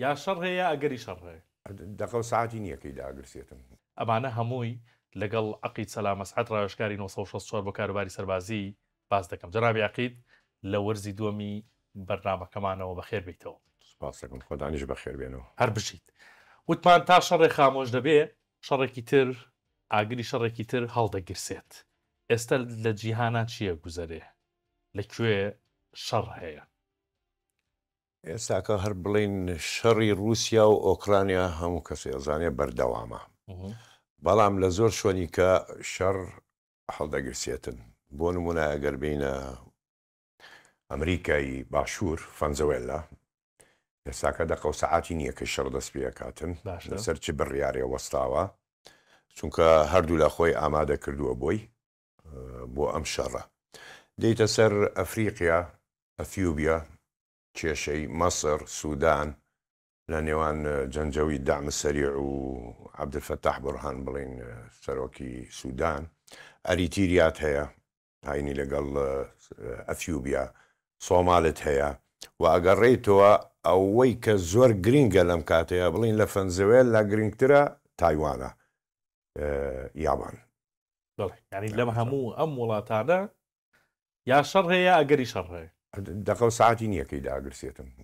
یا شەڕ هەیە ئەگەری شەڕ هەیە. دقە و ساعتی نییە کەی داگرسێتن. ئەمانە هەمووی لەگەڵ عەقید سەلا مەسعەد ڕاوێژکاری 1964 بۆ کاروباری سەربازی باس دەکەم. جەنابی عەقید لە وەرزی دووەمی بەرنامەکەمانەوە بەخێر بیتەوە. سپاس دەکەم، خۆدانیش بەخێر بێنەوە. هەر بژیت. وتمان تا شەڕێک خامۆش دەبێ، شەڕێکی تر ئاگری شەڕێکی تر هەڵدەگرسێت. ئێستا لە جیهانە چییە گوزەرێ؟ لەکوێ شەڕ هەیە؟ ئێستاکە هەر بڵین شەڕی رووسیا و ئۆکرانیا هەموو کەسی ئەزانێ بەردەوامە. بەڵام لە زۆر شوێنی کە شەڕ هەڵدەگرسێتن. بۆ نمونە ئەگەر بینە ئەمریکایی باشوور فەنزوێلا ئێستاکە دەقە و سەعاتی نییە کە شەڕ دەست پێ کاتن لەسەر چ بڕیارێ وەستاوە، چونکە هەردوو لە خۆی ئامادە کردووە بۆ ئەم شەڕە. دەیتە سەر ئەفریقیا، ئەثیوبیا، کێشەی مەسر، سوودان، لە نێوان جەنجەوی دعم سەریع و عەبدولفەتاح بورهان بڵین سەرۆکی سوودان، ئەریتریات هەیە هاینی لەگەڵ ئەثیوبیا، سۆمالت هەیە و ئەگەڕێیتەوە ئەوەی کە زۆر گرینگە لەم کاتەیە بڵین لە فەنزوێل لا گرنگترە تایوانە، یابان. ینی لەم هەموو ئەم وڵاتانە یا شەڕ هەیە ئەگەری شەڕ هەیە. دقە و ساعتی نییە کەی داگرسێتن.